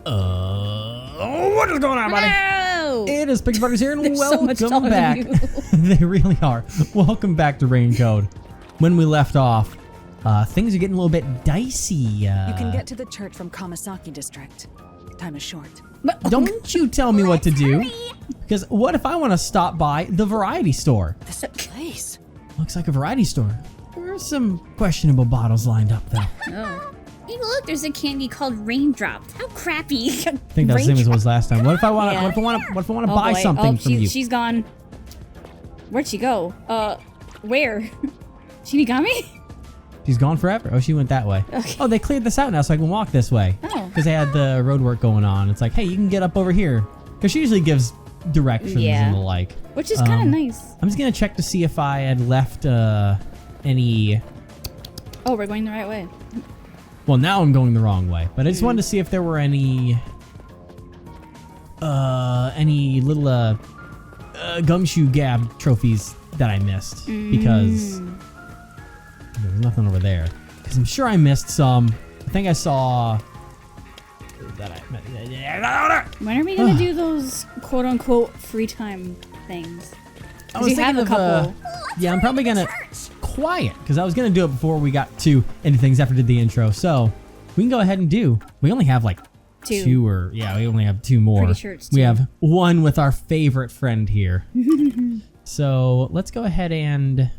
What is going on, buddy? Hello! It is Pixie Butters here, and They're so much welcome taller back. than They really are. Welcome back to Rain Code. When we left off, things are getting a little bit dicey. You can get to the church from Kamasaki District. Time is short. Don't you tell me what to do. Because what if I want to stop by the variety store? This place. Looks like a variety store. There are some questionable bottles lined up, though. Oh. Hey, look, there's a candy called Raindrops. How crappy. I think that's the same as it was last time. What if I want to? Yeah. What if I want to buy something from you? She's gone. Where'd she go? Where? Shinigami? She's gone forever. Oh, she went that way. Okay. Oh, they cleared this out now, so I can walk this way. Oh. Because they had the road work going on. It's like, hey, you can get up over here. Because she usually gives directions and the like. Which is kind of nice. I'm just gonna check to see if I had left any. Oh, we're going the right way. Well, now I'm going the wrong way, but I just wanted to see if there were any little Gumshoe Gab trophies that I missed because there's nothing over there. Because I'm sure I missed some. I think I saw that When are we gonna do those quote-unquote free time things? I was you have thinking a of, couple. yeah, I'm probably gonna quiet because I was gonna do it before we got to any things after I did the intro. So we can go ahead and do. We only have like two we only have two more. Pretty sure it's We two. have one with our favorite friend here. So let's go ahead and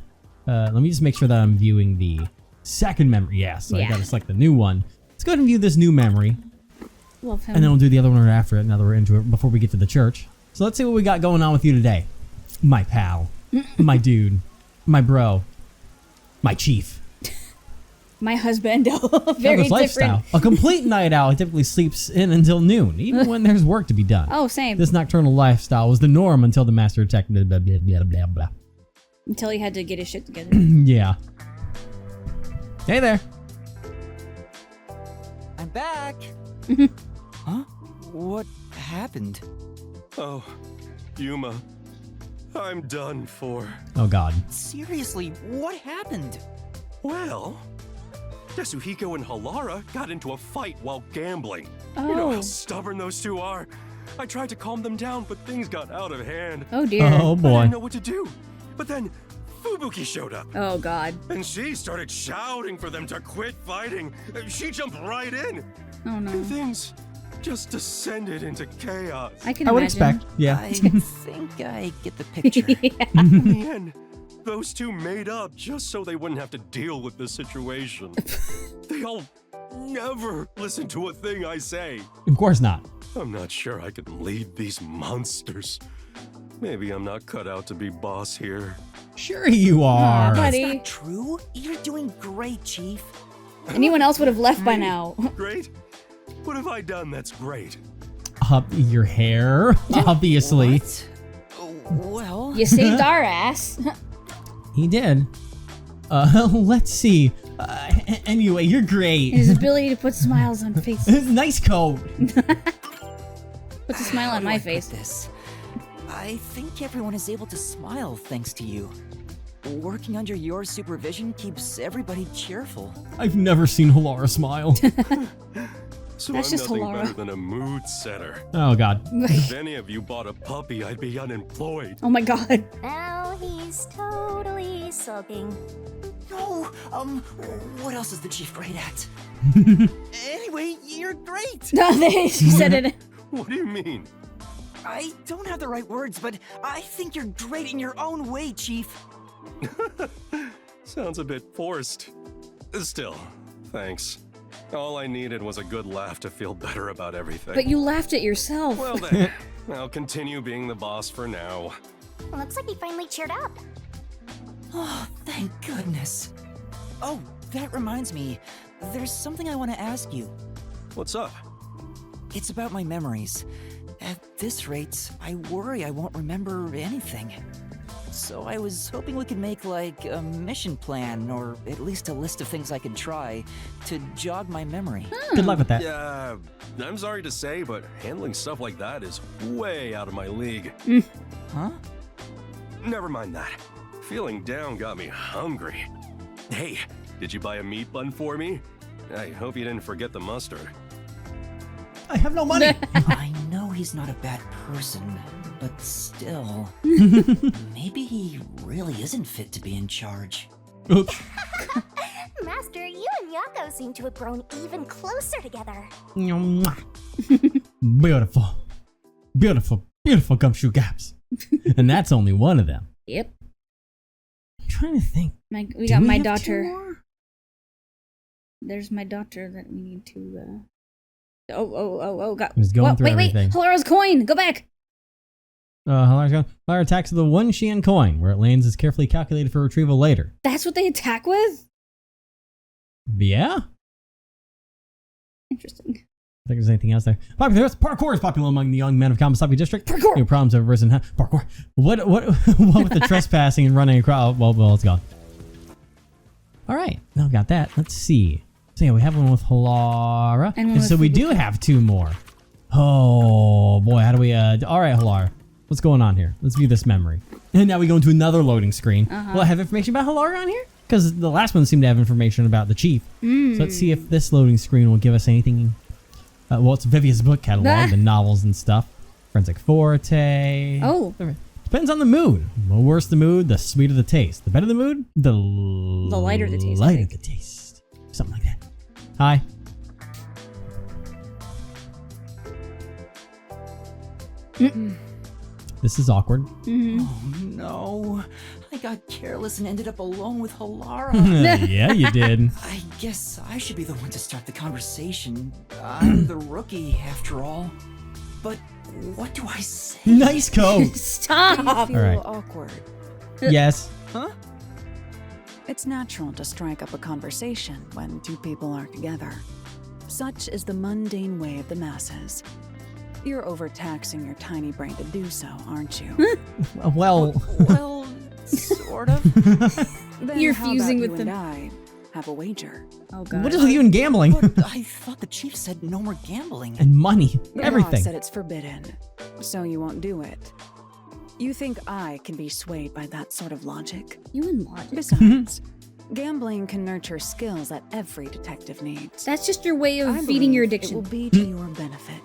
let me just make sure that I'm viewing the second memory. Yes, so I gotta select the new one. Let's go ahead and view this new memory, Love him. and then we'll do the other one right after it. Now that we're into it, before we get to the church. So let's see what we got going on with you today, my pal, my dude, my bro, my chief. My husband. Very Douglas different. lifestyle. A complete night owl typically sleeps in until noon, even when there's work to be done. Oh, same. This nocturnal lifestyle was the norm until the master detective. Blah, blah, blah, blah, blah. Until he had to get his shit together. Yeah. Hey there. I'm back. Huh? What happened? Oh, Yuma, I'm done for. Oh God. Seriously, what happened? Well, Yasuhiko and Halara got into a fight while gambling. Oh. You know how stubborn those two are. I tried to calm them down, but things got out of hand. Oh dear. Oh I boy. didn't know what to do. But then Fubuki showed up, Oh God. and she started shouting for them to quit fighting. She jumped right in, Oh no. and things just descended into chaos. I can I would imagine. expect. Yeah. I think I get the picture. In the end, those two made up just so they wouldn't have to deal with this situation. They'll never listen to a thing I say. Of course not. I'm not sure I can lead these monsters. Maybe I'm not cut out to be boss here. Sure you are. buddy. Not true. You're doing great, Chief. Anyone else would have left by now. Great? What have I done that's great? Your hair, obviously. What? Well, You saved our ass. He did. Let's see. Anyway, you're great. His ability to put smiles on faces. Nice coat. Puts a smile how on do my I put face. this? I think everyone is able to smile thanks to you. Working under your supervision keeps everybody cheerful. I've never seen Halara smile. So That's I'm just nothing Halara. better than a mood setter. Oh God. If any of you bought a puppy, I'd be unemployed. Oh my God. Now he's totally sulking. No, what else is the Chief great at? Anyway, you're great. No, she said it. What do you mean? I don't have the right words, but I think you're great in your own way, Chief. Sounds a bit forced. Still, thanks. All I needed was a good laugh to feel better about everything. But you laughed at yourself. Well then, I'll continue being the boss for now. Looks like he finally cheered up. Oh, thank goodness. Oh, that reminds me. There's something I want to ask you. What's up? It's about my memories. At this rate, I worry I won't remember anything. So I was hoping we could make, like, a mission plan, or at least a list of things I could try to jog my memory. Good luck with that. Yeah, I'm sorry to say, but handling stuff like that is way out of my league. Huh? Never mind that. Feeling down got me hungry. Hey, did you buy a meat bun for me? I hope you didn't forget the mustard. I have no money. I know he's not a bad person, but still. Maybe he really isn't fit to be in charge. Oops. Master, you and Yako seem to have grown even closer together. Beautiful. Beautiful. Beautiful Gumshoe Gabs. And that's only one of them. Yep. I'm trying to think. We got my have daughter. 2 more? There's my daughter that we need to. Oh! God. He's going through everything. Wait! Hilara's coin. Go back. Hilar attacks with the 1 Xian coin. Where it lands is carefully calculated for retrieval later. That's what they attack with. Yeah. Interesting. I think there's anything else there. Parkour is popular among the young men of Kamasaki District. Parkour. New problems have arisen. Parkour. What with the trespassing and running across? Well, it's gone. All right, now we got that. Let's see. So yeah, we have one with Hilara, And one and so with we do have 2 more. Oh boy, how do we? All right, Hilara, what's going on here? Let's view this memory. And now we go into another loading screen. Will I have information about Hilara on here? Because the last one seemed to have information about the chief. So let's see if this loading screen will give us anything. Well, it's Vivia's book catalog, the novels and stuff. Forensic Forte. Oh. Depends on the mood. The worse the mood, the sweeter the taste. The better the mood, the lighter the taste, I Lighter think. the taste. Something like that. Hi. This is awkward. Oh no. I got careless and ended up alone with Hilara. Yeah, you did. I guess I should be the one to start the conversation. I'm the rookie, after all. But what do I say? Nice coat. Stop. Feel All right. awkward. Yes. Huh? It's natural to strike up a conversation when 2 people are together. Such is the mundane way of the masses. You're overtaxing your tiny brain to do so, aren't you? Well, Well, sort of. Then You're how fusing about with you them. and I have a wager. Oh God. what is with you and gambling? But I thought the chief said no more gambling. And money. The law Everything. said it's forbidden, so you won't do it. You think I can be swayed by that sort of logic? You in logic? Besides, gambling can nurture skills that every detective needs. That's just your way of I feeding your believe addiction. It will be to your benefit.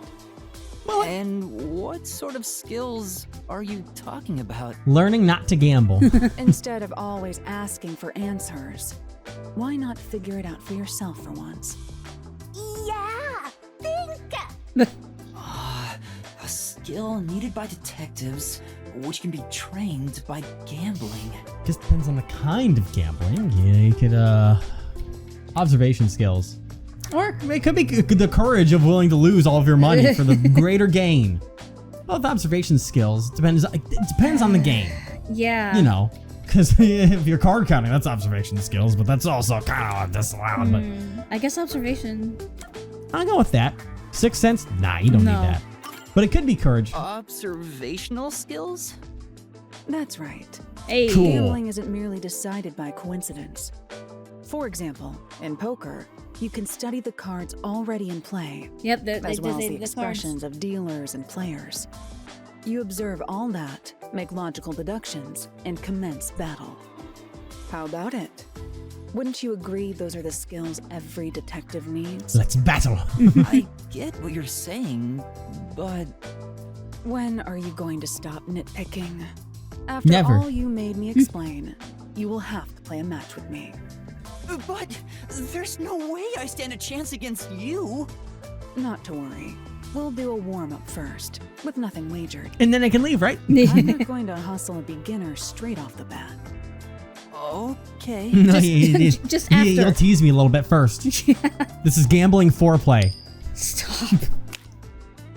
And what sort of skills are you talking about? Learning not to gamble. Instead of always asking for answers, why not figure it out for yourself for once? Yeah, think. A skill needed by detectives, which can be trained by gambling. Just depends on the kind of gambling. Yeah, you could, observation skills. Or it could be the courage of willing to lose all of your money for the greater gain. Both observation skills. It depends on the game. Yeah. You know, because if you're card counting, that's observation skills, but that's also kind of disallowed. But I guess observation. I'll go with that. 6th Sense? Nah, you don't No. need that. But it could be courage. Observational skills? That's right. Hey. Cool. Gambling isn't merely decided by coincidence. For example, in poker, you can study the cards already in play, Yep. They as well as the cards. expressions of dealers and players. You observe all that, make logical deductions, and commence battle. How about it? Wouldn't you agree those are the skills every detective needs? Let's battle. I get what you're saying, but When are you going to stop nitpicking? After Never. all you made me explain, you will have to play a match with me. But there's no way I stand a chance against you. Not to worry. We'll do a warm-up first, with nothing wagered. And then I can leave, right? I'm not going to hustle a beginner straight off the bat. Okay. No, Just you'll after. tease me a little bit first. This is gambling foreplay. Stop.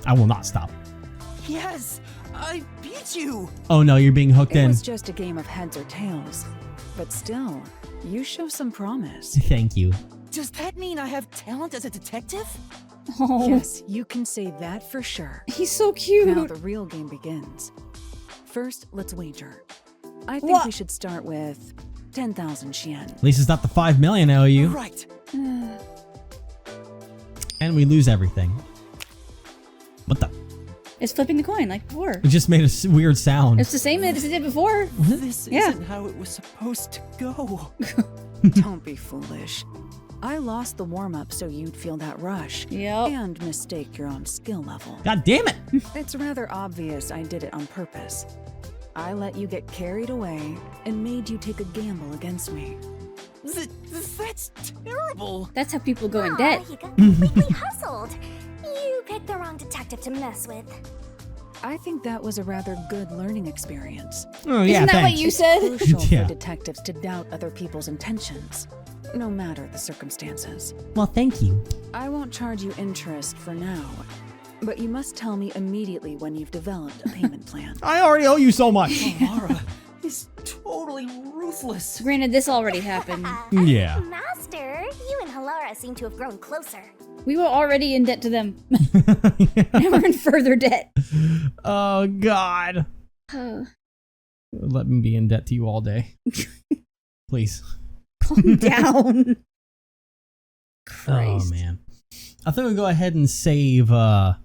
I will not stop. Yes, I beat you. Oh no, you're being hooked It in. was just a game of heads or tails. But still, you show some promise. Thank you. Does that mean I have talent as a detective? Oh, Yes, you can say that for sure. he's so Now cute. the real game begins. First, let's wager. I think What? we should start with 10,000 Xian. At least it's not the 5 million I owe you. Right. And we lose everything. What the? It's flipping the coin like before. It just made a weird sound. It's the same as it did before. This Yeah. isn't how it was supposed to go. Don't be foolish. I lost the warm-up so you'd feel that rush. Yep. And mistake your own skill level. God damn it! It's rather obvious I did it on purpose. I let you get carried away and made you take a gamble against me. That's terrible. That's how people go in debt. You got completely hustled. You picked the wrong detective to mess with. I think that was a rather good learning experience. Oh yeah, Isn't that thanks. what you said? Crucial Yeah. for detectives to doubt other people's intentions, no matter the circumstances. Well, thank you. I won't charge you interest for now, but you must tell me immediately when you've developed a payment plan. I already owe you so much. Laura is totally ruthless. Granted, this already happened. Yeah. Master, you and Halara seem to have grown closer. We were already in debt to them. Now we're in further debt. Oh God. Let me be in debt to you all day. Please. Calm down. Oh Christ. man. I think we'll go ahead and save the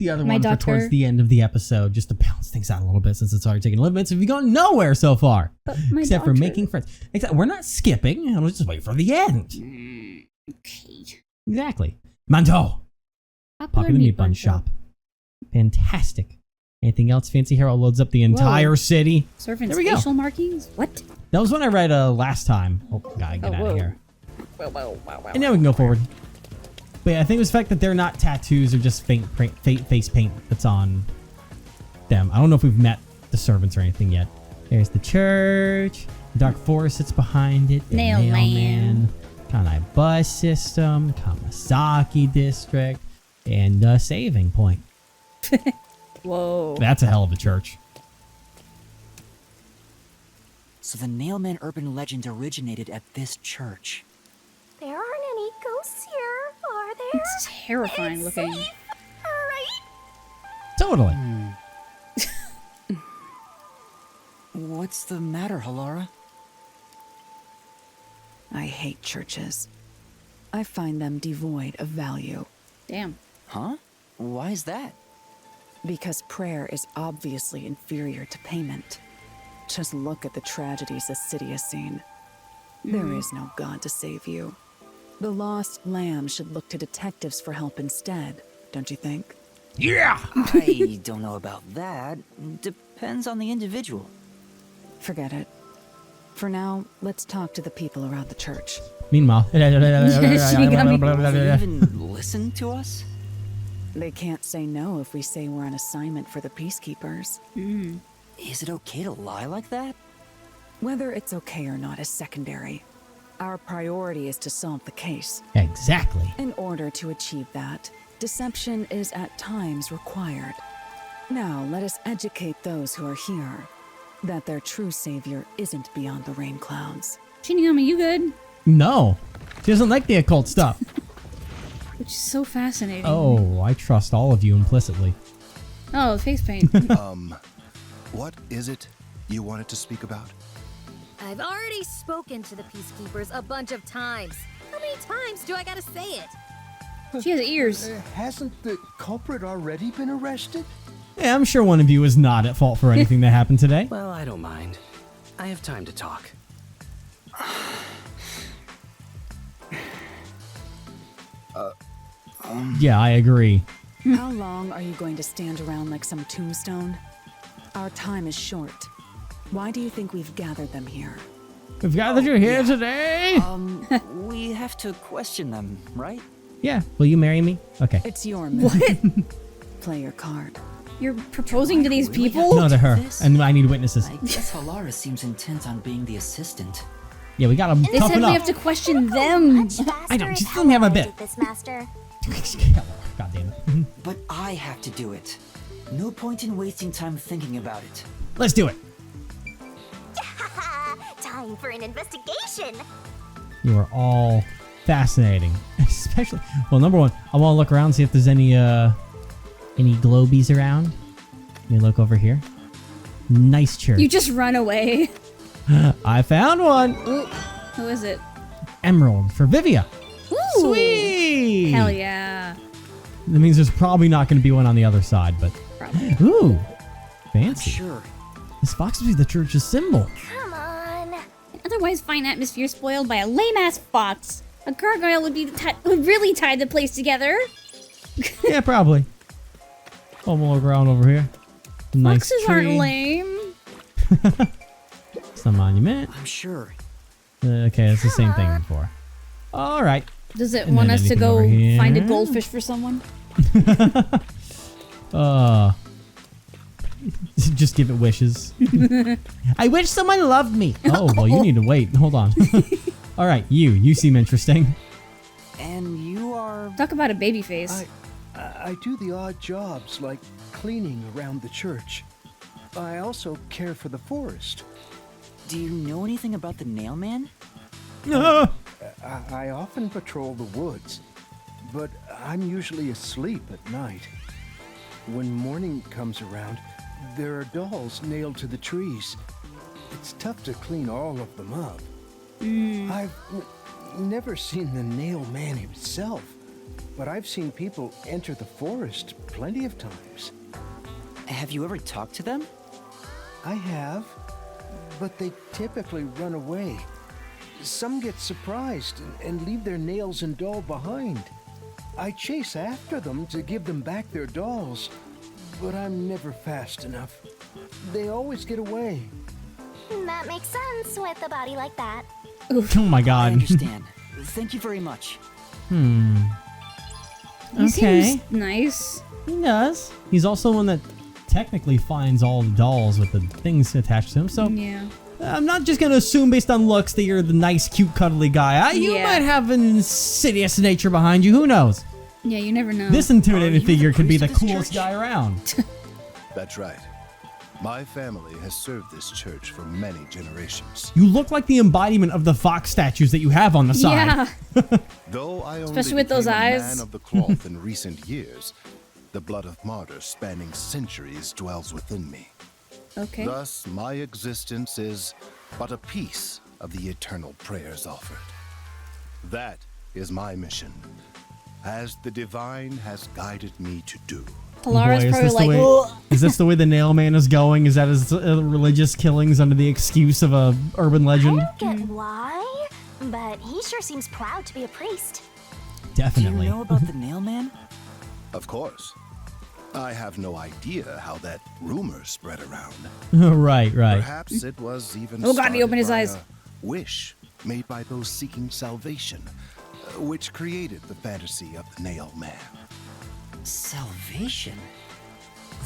other My one for daughter. towards the end of the episode, just to balance things out a little bit, since it's already taken 11 minutes. We've gone nowhere so far, But my except for daughter- making friends. Except we're not skipping. I'll just wait for the end. Okay. Exactly. Manto. Popular Meat Bun Shop. Fantastic. Anything else fancy? Hero loads up the entire city. Servants' There we go. facial markings? What? That was one I read last time. Oh, gotta get out whoa. of here. And now we can go forward. But yeah, I think it was the fact that they're not tattoos or just face paint that's on them. I don't know if we've met the servants or anything yet. There's the church. Dark Forest sits behind it. The Mailman. Kanai bus system. Kamasaki district. And saving point. Whoa. That's a hell of a church. So the Nailman urban legend originated at this church. There aren't any ghosts here, are there? It's terrifying It's looking. safe, right? Totally. What's the matter, Halara? I hate churches. I find them devoid of value. Damn. Huh? Why is that? Because prayer is obviously inferior to payment. Just look at the tragedies the city has seen. There is no God to save you. The lost lamb should look to detectives for help instead, don't you think? Yeah! I don't know about that. Depends on the individual. Forget it. For now, let's talk to the people around the church. Meanwhile. Will they even listen to us? They can't say no if we say we're on assignment for the peacekeepers. Is it okay to lie like that? Whether it's okay or not is secondary. Our priority is to solve the case. Exactly. In order to achieve that, deception is at times required. Now, let us educate those who are here that their true savior isn't beyond the rain clouds. Shinigami, you good? No. She doesn't like the occult stuff. Which is so fascinating. Oh, I trust all of you implicitly. Oh, face paint. What is it you wanted to speak about? I've already spoken to the peacekeepers a bunch of times. How many times do I gotta say it? She has ears. Hasn't the culprit already been arrested? Yeah, I'm sure one of you is not at fault for anything that happened today. Well, I don't mind. I have time to talk. Yeah, I agree. How long are you going to stand around like some tombstone? Our time is short. Why do you think we've gathered them here? We've gathered you here today. We have to question them, right? Yeah, will you marry me? Okay. It's your move. Play your card. You're proposing to these Really? people? No, to her. This? And I need witnesses. I guess Halara seems intent on being the assistant. Yeah, we gotta They said toughen we up. have to question them. Much faster I don't- if just let me have a Halara bit. did This, Master. God damn it. But I have to do it. No point in wasting time thinking about it. Let's do it. Time for an investigation. You are all fascinating. Especially, well, number one, I want to look around, see if there's any globies around. Let me look over here. Nice church. You just run away. I found one. Ooh, who is it? Emerald for Vivia. Ooh. Sweet. Hell yeah. That means there's probably not going to be one on the other side, but Probably. ooh, I'm fancy. sure. This fox must be the church's symbol. Come on. An otherwise fine atmosphere spoiled by a lame-ass fox. A gargoyle would would really tie the place together. Yeah, probably. Oh, we'll look around over here. Nice Foxes tree. aren't lame. It's a monument. I'm sure. Okay, it's the same thing before. All right. Does it And want then us to anything go over here? find a goldfish for someone? Just give it wishes. I wish someone loved me. Oh, well, you need to wait. Hold on. All right, you seem interesting. And you are... Talk about a baby face. I do the odd jobs like cleaning around the church. I also care for the forest. Do you know anything about the Nail Man? I often patrol the woods, but I'm usually asleep at night. When morning comes around, there are dolls nailed to the trees. It's tough to clean all of them up. I've never seen the Nail Man himself, but I've seen people enter the forest plenty of times. Have you ever talked to them? I have, but they typically run away. Some get surprised and leave their nails and doll behind. I chase after them to give them back their dolls, but I'm never fast enough. They always get away. That makes sense with a body like that. Oh my I god. understand. Thank you very much. He Okay. seems nice. He does. He's also one that technically finds all the dolls with the things attached to him, so Yeah. I'm not just going to assume based on looks that you're the nice, cute, cuddly guy. You Yeah. might have an insidious nature behind you. Who knows? Yeah, you never know. This intimidating you figure the could be the priest of this coolest church? guy around. That's right. My family has served this church for many generations. You look like the embodiment of the fox statues that you have on the side. Yeah. Though I only Especially with those became a eyes. man of the cloth in recent years, the blood of martyrs spanning centuries dwells within me. Okay. Thus, my existence is but a piece of the eternal prayers offered. That is my mission, as the divine has guided me to do. Palara's Boy, is probably this the like, way- "Ugh." Is this the way the Nail Man is going? Is that his religious killings under the excuse of a urban I legend? don't get why, but he sure seems proud to be a priest. Do Definitely. you know about the Nail Man? Of course. I have no idea how that rumor spread around. right. Perhaps it was even Oh God, he opened his started eyes. by a wish made by those seeking salvation, which created the fantasy of the Nail Man. Salvation?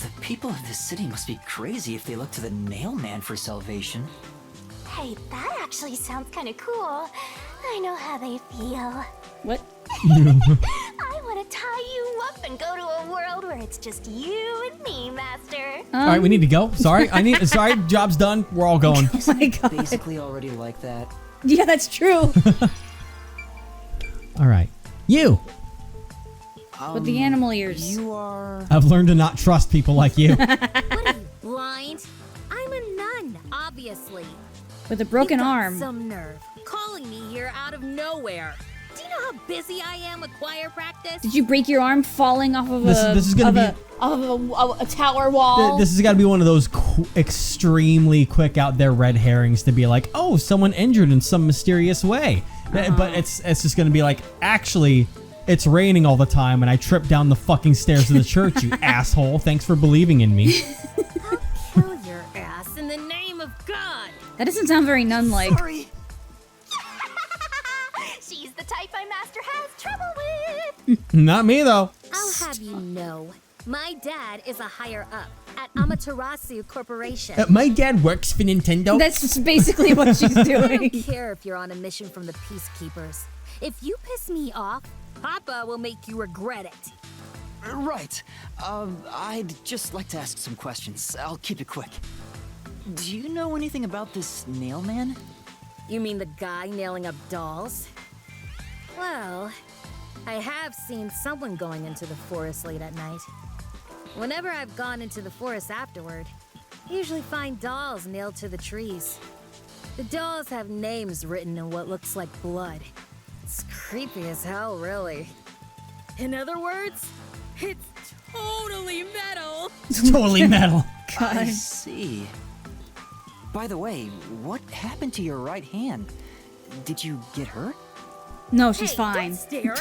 The people of this city must be crazy if they look to the Nail Man for salvation. Hey, that actually sounds kind of cool. I know how they feel. What? I want to tie you up and go to a world where it's just you and me, Master. All right, we need to go. Sorry, sorry, job's done. We're all going. Oh my God. Basically already like that. Yeah, that's true. All right. You. With the animal ears. You are... I've learned to not trust people like you. What are you, blind? I'm a nun, obviously. With a broken You've got arm. some nerve calling me here out of nowhere. Do you know how busy I am with choir practice? Did you break your arm falling off of This is gonna a tower wall? This has got to be one of those extremely quick out there red herrings to be like, oh, someone injured in some mysterious way. But it's just going to be like, actually, it's raining all the time and I tripped down the fucking stairs of the church, you asshole. Thanks for believing in me. I'll kill your ass in the name of God. That doesn't sound very nun-like. Sorry. She's the type my master has trouble with. Not me, though. I'll have you know, my dad is a higher up at Amaterasu Corporation. My dad works for Nintendo. That's just basically what she's I doing. don't care if you're on a mission from the Peacekeepers. If you piss me off, Papa will make you regret it. Right. I'd just like to ask some questions. I'll keep it quick. Do you know anything about this Nail Man? You mean the guy nailing up dolls? Well, I have seen someone going into the forest late at night. Whenever I've gone into the forest afterward, I usually find dolls nailed to the trees. The dolls have names written in what looks like blood. It's creepy as hell, really. In other words, it's totally metal. It's totally metal. I see. By the way, what happened to your right hand? Did you get hurt? No, she's Hey, fine. Don't stare.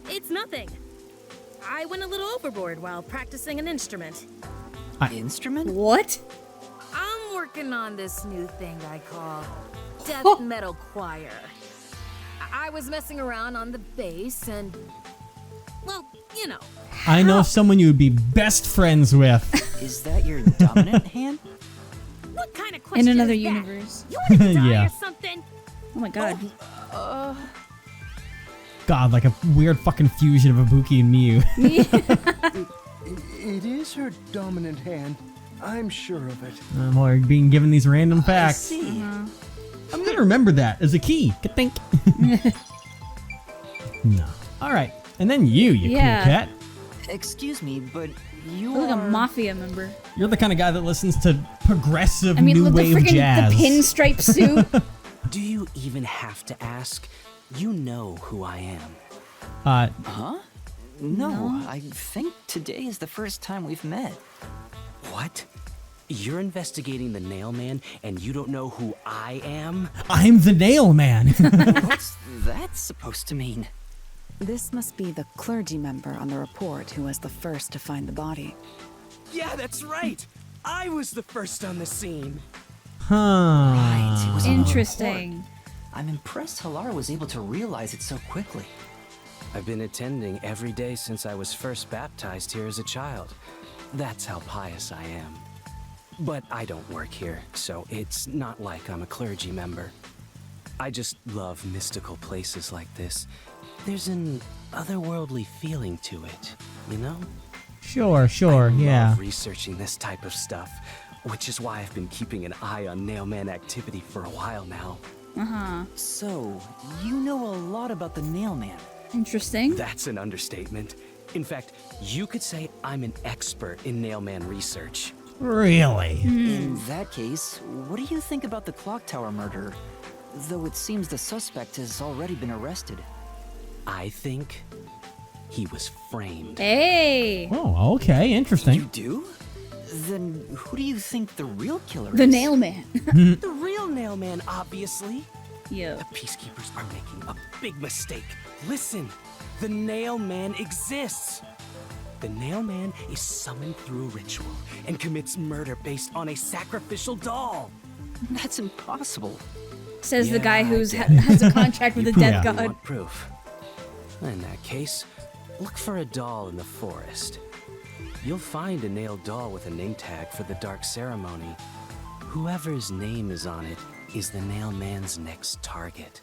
It's nothing. I went a little overboard while practicing an instrument. Instrument? What? I'm working on this new thing I call death metal choir. I was messing around on the bass and, well, you know. I know someone you would be best friends with. Is that your dominant hand? What kind of question In another is that? universe. You want to die Yeah. or something? Oh my god. God, like a weird fucking fusion of Ibuki and Mew. It is her dominant hand. I'm sure of it. Or being given these random facts. See. I'm gonna remember that as a key. Good think. No. All right, and then you Yeah. cool cat. Excuse me, but you Look like are... a mafia member. You're the kind of guy that listens to progressive I mean, new look, the wave freaking jazz. the pinstripe suit. Do you even have to ask? You know who I am. Huh? No, I think today is the first time we've met. What? You're investigating the Nail Man and you don't know who I am? I'm the Nail Man. What's that supposed to mean? This must be the clergy member on the report who was the first to find the body. Yeah, that's right. I was the first on the scene. Huh. Right, it was on the Interesting. report. I'm impressed Halara was able to realize it so quickly. I've been attending every day since I was first baptized here as a child. That's how pious I am. But I don't work here, so it's not like I'm a clergy member. I just love mystical places like this. There's an otherworldly feeling to it, you know? Sure, I yeah. love researching this type of stuff, which is why I've been keeping an eye on Nailman activity for a while now. So, you know a lot about the Nail Man. Interesting. That's an understatement. In fact, you could say I'm an expert in Nailman research. Really? In that case, what do you think about the clock tower murder? Though it seems the suspect has already been arrested. I think he was framed. Hey. Oh, okay, interesting. You do? Then who do you think the real killer is? The nail man. The real Nailman, obviously. Yeah. The peacekeepers are making a big mistake. Listen, the Nailman exists. The Nailman is summoned through a ritual and commits murder based on a sacrificial doll. That's impossible. Says the Yeah, guy I who's get has a contract with the Yeah. death You god. want proof? In that case, look for a doll in the forest. You'll find a nailed doll with a name tag for the dark ceremony. Whoever's name is on it is the Nail Man's next target.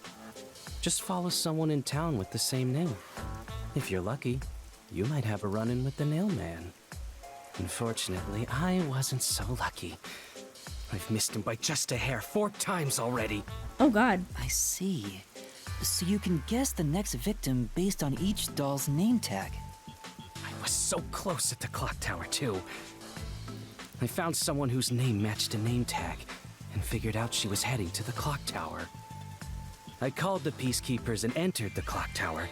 Just follow someone in town with the same name. If you're lucky, you might have a run-in with the Nail Man. Unfortunately, I wasn't so lucky. I've missed him by just a hair 4 times already. Oh god. I see. So you can guess the next victim based on each doll's name tag. I was so close at the clock tower, too. I found someone whose name matched a name tag and figured out she was heading to the clock tower. I called the peacekeepers and entered the clock tower,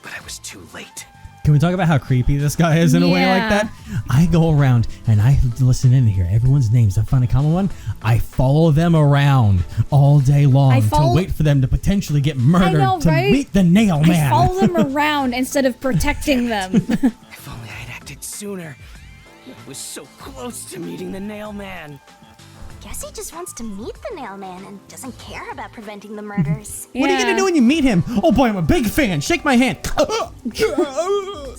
but I was too late. Can we talk about how creepy this guy is in a way like Yeah. that? I go around and I listen in here. Everyone's names. I find a common one. I follow them around all day long to wait for them to potentially get murdered know, to right? meet the Nail Man. I follow them around instead of protecting them. If only I had acted sooner. I was so close to meeting the Nail Man. Guess he just wants to meet the Nail Man and doesn't care about preventing the murders. What are you gonna do when you meet him? Oh boy, I'm a big fan. Shake my hand.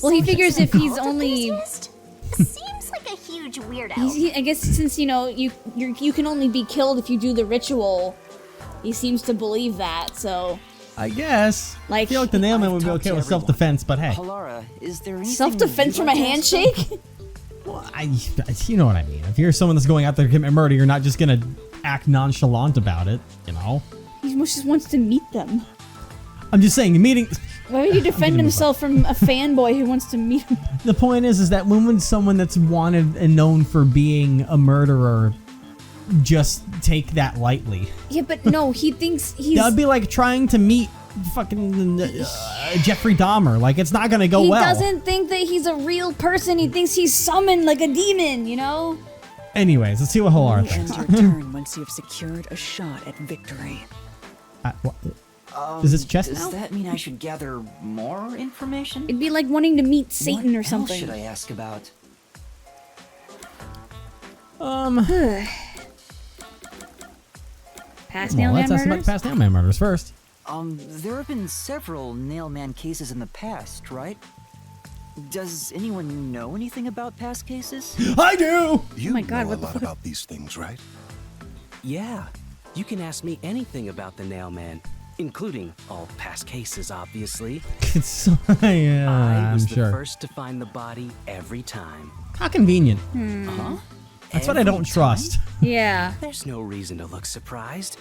Well, he figures if he's only, Enthusiast? Seems like a huge weirdo. I guess since you know you can only be killed if you do the ritual, he seems to believe that. So I guess. Like- I feel like the Nail Man would be I've okay talked with to everyone. self-defense, but hey. Halara, is there anything self-defense you'd from a like to ask them? handshake. Well, you know what I mean. If you're someone that's going out there to commit murder, you're not just gonna act nonchalant about it, you know? He just wants to meet them. I'm just saying, meeting. Why would he defend himself from a fanboy who wants to meet him? The point is that when someone that's wanted and known for being a murderer just take that lightly. Yeah, but no, he thinks he's. That would be like trying to meet fucking Jeffrey Dahmer. Like, it's not gonna go He well. doesn't think that he's a real person. He thinks he's summoned like a demon, you know? Anyways, let's see what Halara You thinks. end your turn once you've secured a shot at victory. What? Is this chest Does now? that mean I should gather more information? It'd be like wanting to meet Satan what or something. else should I ask about? Past Well, Nailman let's ask about murders? the past Nailman murders first. There have been several Nailman cases in the past, right? Does anyone know anything about past cases? I do! You my God, know what a the lot fuck? about these things, right? Yeah, you can ask me anything about the Nailman, including all past cases, obviously. Yeah, I was I'm the sure. first to find the body every time. How convenient. Huh? That's what I don't trust. Yeah. There's no reason to look surprised.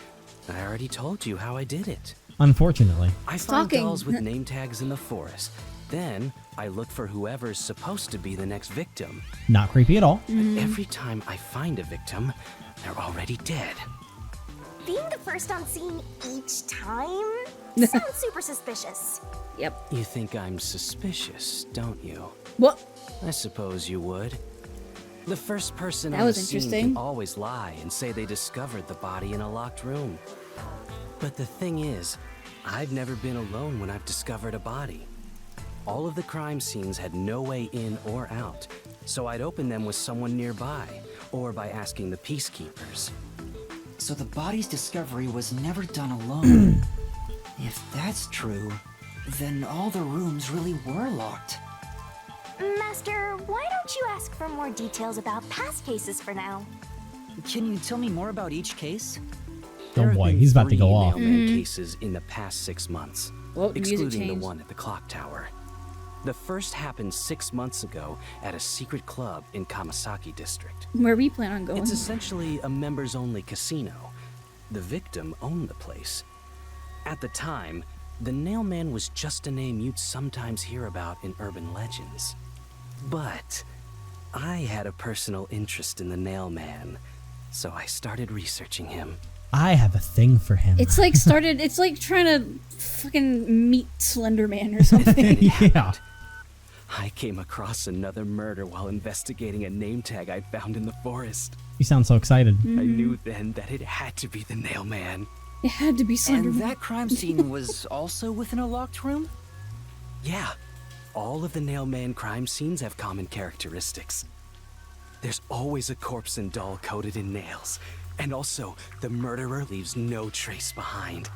I already told you how I did it. Unfortunately. I find Stalking. dolls with name tags in the forest. Then I look for whoever's supposed to be the next victim. Not creepy at all. Mm-hmm. But every time I find a victim, they're already dead. Being the first on scene each time sounds super suspicious. Yep. You think I'm suspicious, don't you? What? I suppose you would. The first person That on was the scene interesting. can always lie and say they discovered the body in a locked room. But the thing is, I've never been alone when I've discovered a body. All of the crime scenes had no way in or out, so I'd open them with someone nearby, or by asking the peacekeepers. So the body's discovery was never done alone. If that's true, then all the rooms really were locked. Master, why don't you ask for more details about past cases for now? Can you tell me more about each case? There Oh have boy, been he's about to 3 go off. Nailman cases in the past 6 months, Well, the music excluding the changed. one at the clock tower. The first happened 6 months ago at a secret club in Kamasaki district. Where we plan on going. It's essentially a members-only casino. The victim owned the place. At the time, the Nailman was just a name you'd sometimes hear about in urban legends. But I had a personal interest in the Nailman, so I started researching him. I have a thing for him. It's like it's like trying to fucking meet Slender Man or something. Yeah. I came across another murder while investigating a name tag I'd found in the forest. You sound so excited. Mm-hmm. I knew then that it had to be the Nailman. It had to be Slender And Man. that crime scene was also within a locked room? Yeah, all of the Nailman crime scenes have common characteristics. There's always a corpse and doll coated in nails, and also the murderer leaves no trace behind.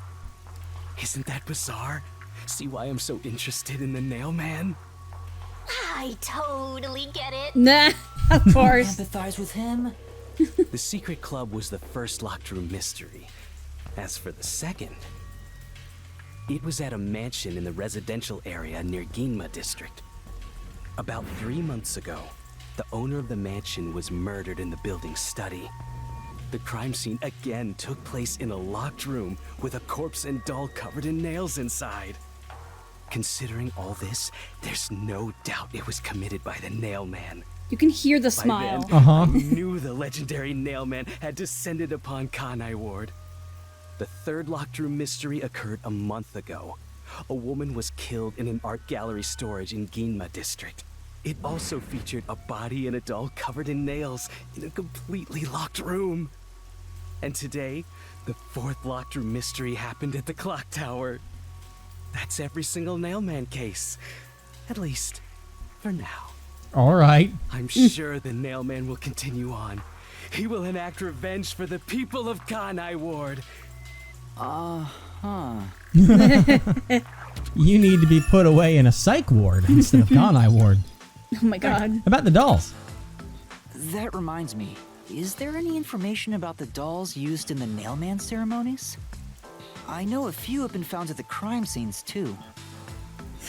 Isn't that bizarre? See why I'm so interested in the Nailman? I totally get it. Nah, of course. Empathize with him? The secret club was the first locked room mystery. As for the second, it was at a mansion in the residential area near Ginma district. About 3 months ago, the owner of the mansion was murdered in the building's study. The crime scene again took place in a locked room with a corpse and doll covered in nails inside. Considering all this, there's no doubt it was committed by the Nailman. You can hear the By smile. then, Uh-huh. I knew the legendary Nailman had descended upon Kanai Ward. The third locked room mystery occurred a month ago. A woman was killed in an art gallery storage in Ginma district. It also featured a body and a doll covered in nails in a completely locked room. And today, the fourth locked room mystery happened at the clock tower. That's every single Nailman case. At least, for now. All right. I'm sure the Nailman will continue on. He will enact revenge for the people of Kanai Ward. Huh. You need to be put away in a psych ward instead of Kanai ward. Oh my god. How about the dolls? That reminds me. Is there any information about the dolls used in the Nailman ceremonies? I know a few have been found at the crime scenes, too.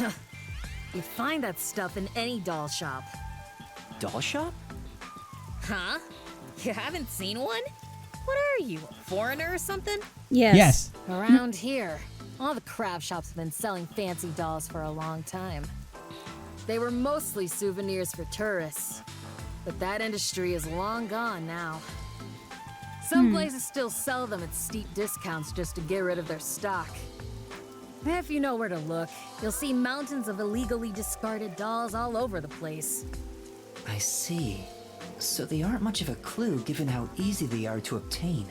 You find that stuff in any doll shop. Doll shop? Huh? You haven't seen one? What are you, a foreigner or something? Yes. Yes. Around here, all the craft shops have been selling fancy dolls for a long time. They were mostly souvenirs for tourists, but that industry is long gone now. Some places still sell them at steep discounts just to get rid of their stock. If you know where to look, you'll see mountains of illegally discarded dolls all over the place. I see. So they aren't much of a clue given how easy they are to obtain.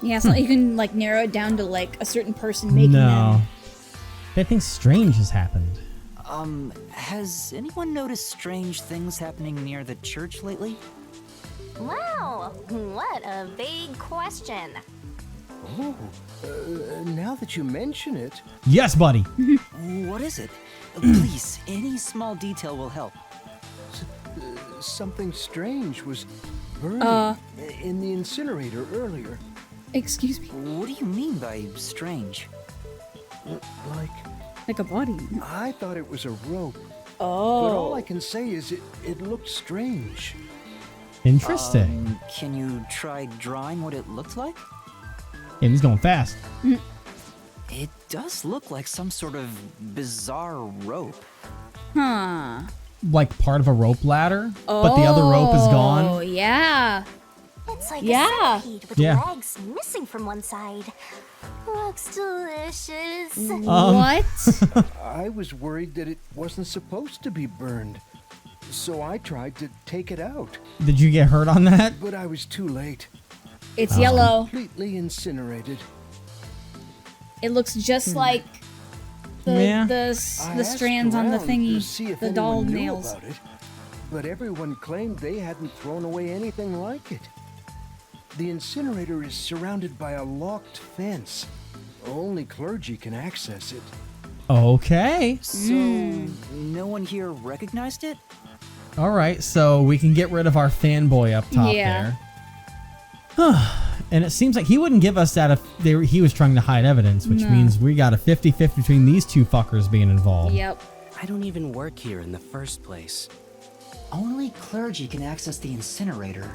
Yeah, it's not you can like narrow it down to like a certain person making No. them. Anything strange has happened. Has anyone noticed strange things happening near the church lately? Wow, what a big question. Oh, now that you mention it, Yes, buddy. What is it? Please, any small detail will help. something strange was burning in the incinerator earlier. Excuse me. What do you mean by strange? Like a body. I thought it was a rope. Oh. But all I can say is it looked strange. Interesting. Can you try drawing what it looked like? And he's going fast. It does look like some sort of bizarre rope. Huh. Like part of a rope ladder, but the other rope is Oh, gone. yeah. It's like Yeah. a centipede with Yeah. legs missing from one side. Looks delicious. What? I was worried that it wasn't supposed to be burned. So I tried to take it out, Did you get hurt on that? but I was too late. It's yellow. Completely incinerated. It looks just like the Yeah. the I asked strands on the around thingy, to see if the doll anyone knew nails. about it, but everyone claimed they hadn't thrown away anything like it. The incinerator is surrounded by a locked fence. Only clergy can access it. Okay. So, no one here recognized it? All right, so we can get rid of our fanboy up top Yeah. there. And it seems like he wouldn't give us that if he was trying to hide evidence, which means we got a 50-50 between these two fuckers being involved. Yep. I don't even work here in the first place. Only clergy can access the incinerator,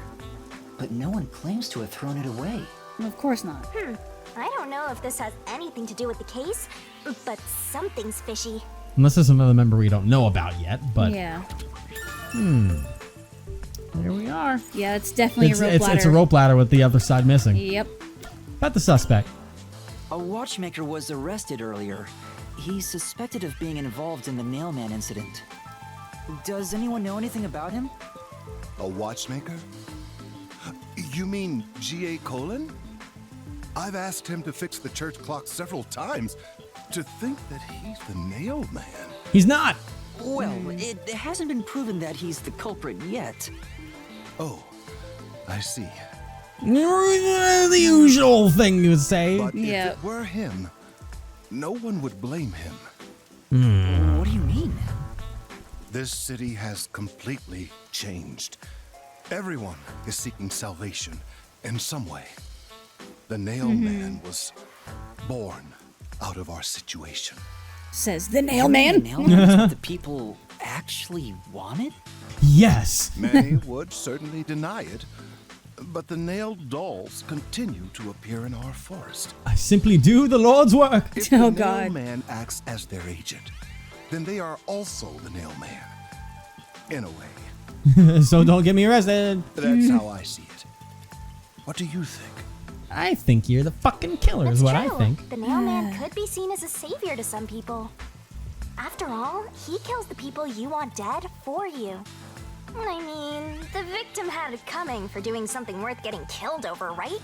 but no one claims to have thrown it away. Of course not. I don't know if this has anything to do with the case, but something's fishy. Unless there's another member we don't know about yet, but Yeah. there we are. Yeah, it's definitely It's, a rope it's, ladder. it's a rope ladder with the other side missing. Yep. About the suspect. A watchmaker was arrested earlier. He's suspected of being involved in the Nailman incident. Does anyone know anything about him? A watchmaker? You mean G.A. Colin? I've asked him to fix the church clock several times. To think that he's the nail man. He's not. Well, it hasn't been proven that he's the culprit yet. Oh, I see. The usual thing you would say. But Yeah. if it were him, no one would blame him. What do you mean? This city has completely changed. Everyone is seeking salvation in some way. The nail man was born out of our situation. Says the You nail mean man. the Nailman is what the people actually wanted? Yes. Many would certainly deny it, but the nailed dolls continue to appear in our forest. I simply do the Lord's work. If the Oh, nail God. man acts as their agent, then they are also the nail man. In a way. So don't get me arrested. That's how I see it. What do you think? I think you're the fucking killer is what True. I think. The Nailman could be seen as a savior to some people. After all, he kills the people you want dead for you. I mean, the victim had it coming for doing something worth getting killed over, right?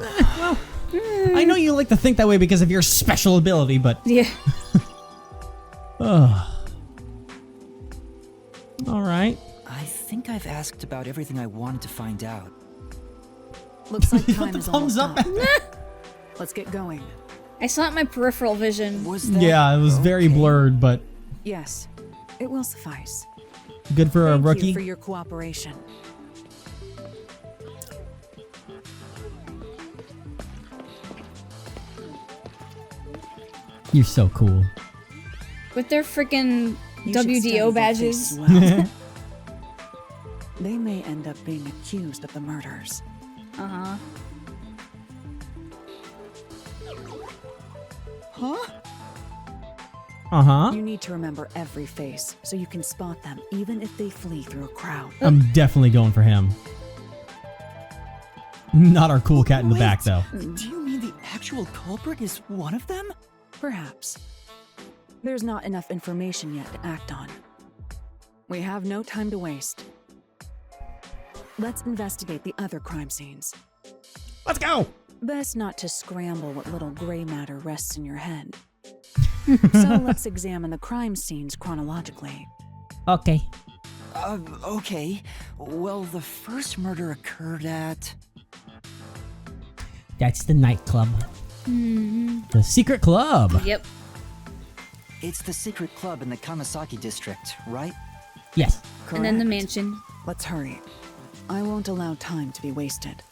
I know you like to think that way because of your special ability, but Yeah. all right. I think I've asked about everything I wanted to find out. Looks like You time put the is thumbs almost up. up. Let's get going. I saw it in my peripheral vision. Was that Yeah, it was very okay? blurred, but Yes, it will suffice. good for a Thank rookie. you for your cooperation. You're so cool. With their freaking You should study WDO their faces badges. well. They may end up being accused of the murders. Uh-huh. Uh-huh. You need to remember every face so you can spot them even if they flee through a crowd. I'm definitely going for him. Not our cool cat in the back, though. Do you mean the actual culprit is one of them? Perhaps. There's not enough information yet to act on. We have no time to waste. Let's investigate the other crime scenes. Let's go. Best not to scramble what little gray matter rests in your head. So let's examine the crime scenes chronologically. Okay. Okay. Well, the first murder occurred at... That's the nightclub. The secret club. Yep. It's the secret club in the Kamasaki district, right? Yes. And then the Correct. mansion. Let's hurry. I won't allow time to be wasted.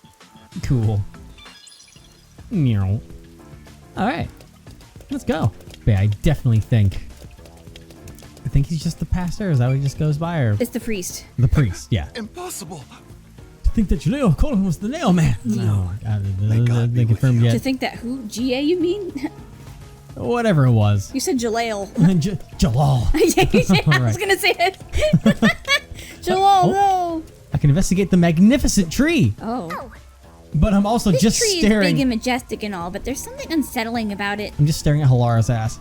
Cool. Meow. All right. Let's go. Yeah, I definitely think. I think he's just the pastor. Is that what he just goes by, or It's the priest. the priest? Yeah. Impossible. To think that Jaleel Colin was the nail man. No, May God they be with confirmed you. To yet. think that who? GA, you mean? Whatever it was. You said Jaleel. Jalal. Yeah, I was Alright. gonna say it. Jalal, no. I can investigate the magnificent tree, Oh. but I'm also This just tree is staring. big and majestic and all, but there's something unsettling about it. I'm just staring at Halara's ass.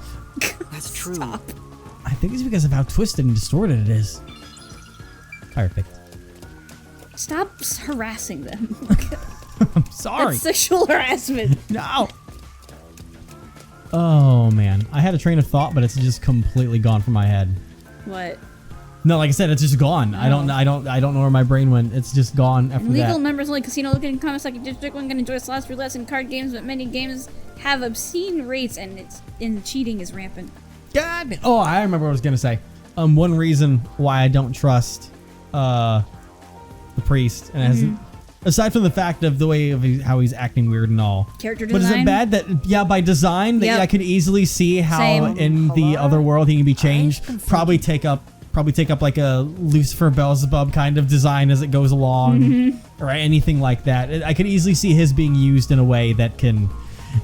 That's true. Stop. I think it's because of how twisted and distorted it is. Perfect. Stop harassing them. I'm sorry. That's sexual harassment. No. Oh man, I had a train of thought, but it's just completely gone from my head. What? No, like I said, it's just gone. I don't know where my brain went. It's just gone after Legal that. members only casino located in Kamasaki District. One can enjoy slots, roulette, and card games, but many games have obscene rates, and cheating is rampant. God. Oh, I remember what I was gonna say. One reason why I don't trust the priest, and it hasn't, aside from the fact of the way of how he's acting weird and all. Character But is design. it bad that by design that Yep. I could easily see how Same. in the other world he can be changed? Probably take up like a Lucifer Beelzebub kind of design as it goes along, or anything like that. I could easily see his being used in a way that can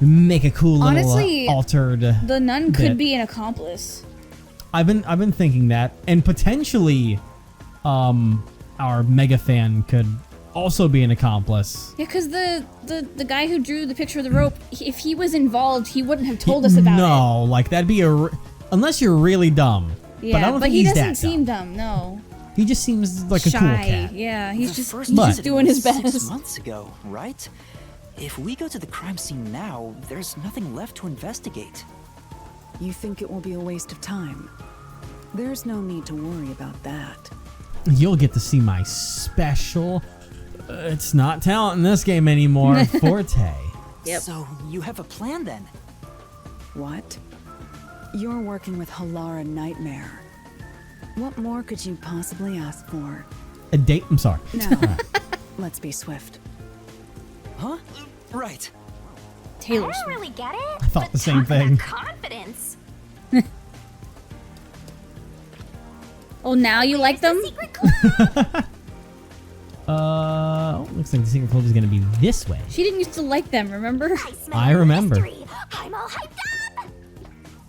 make a cool little Honestly, altered. The nun could bit. be an accomplice. I've been thinking that, and potentially, our mega fan could also be an accomplice. Yeah, because the guy who drew the picture of the rope, if he was involved, he wouldn't have told us about it. No, like that'd be unless you're really dumb. Yeah, but I don't think he he's doesn't that seem dumb. dumb. No. He just seems like a Shy. cool cat. Yeah, he's The just first he's just incident doing his was 6 best. months ago, right? If we go to the crime scene now, there's nothing left to investigate. You think it will be a waste of time? There's no need to worry about that. You'll get to see my special. It's not talent in this game anymore. Forte. Yep. So you have a plan then? What? You're working with Halara Nightmare. What more could you possibly ask for? A date. I'm sorry. Now, let's be swift. Huh? Right. Taylor I don't Swift. really get it. I thought but the same talk about thing. Confidence. Oh, now you like them? Secret club. Looks like the secret club is gonna be this way. She didn't used to like them, remember? I smell I remember. mystery. I'm all hyped up.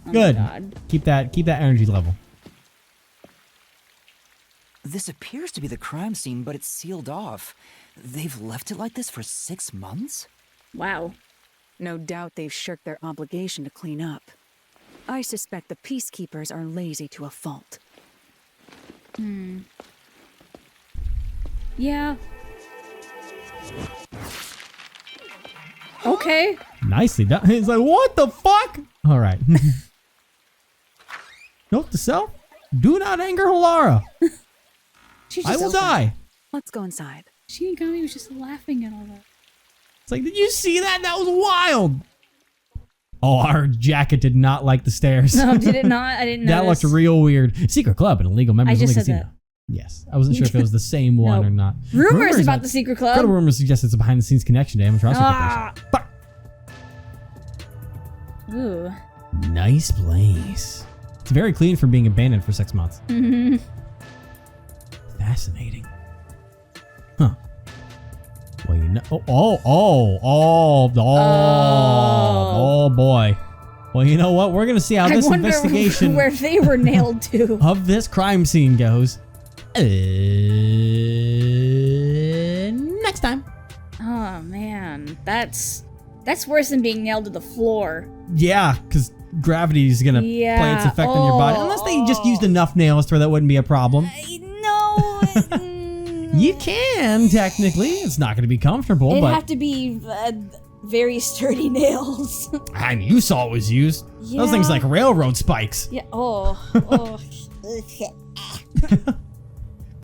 Oh Good. My God. Keep that energy level. This appears to be the crime scene, but it's sealed off. They've left it like this for 6 months? Wow. No doubt they've shirked their obligation to clean up. I suspect the peacekeepers are lazy to a fault. Yeah. Okay. Nicely done. He's like, what the fuck? All right. Note to self: do not anger Halara. She's I just will die. Let's go inside. Shinigami was just laughing at all that. It's like, did you see that? That was wild. Oh, our jacket did not like the stairs. No, did it not? I didn't know. That looked real weird. Secret club and illegal members I just only said casino. Yes, I wasn't sure if it was the same one No. or not. Rumors about the secret club. Credible rumors suggest it's a behind-the-scenes connection to amateur Ah. corporation. Fuck. Ooh. Nice place. It's very clean for being abandoned for 6 months. Mm-hmm. Fascinating. Huh. Well, you know. Oh boy. Well, you know what? We're gonna see how I this wonder investigation where they were nailed to. of this crime scene goes. Next time. Oh man, that's worse than being nailed to the floor. Yeah, because gravity is gonna play its Yeah. effect on your body. Unless they just used enough nails to where that wouldn't be a problem. No. You can technically. It's not gonna be comfortable, It'd but have to be very sturdy nails. I mean, you saw it was used. Those things Yeah. like railroad spikes. Yeah. Oh. Oh.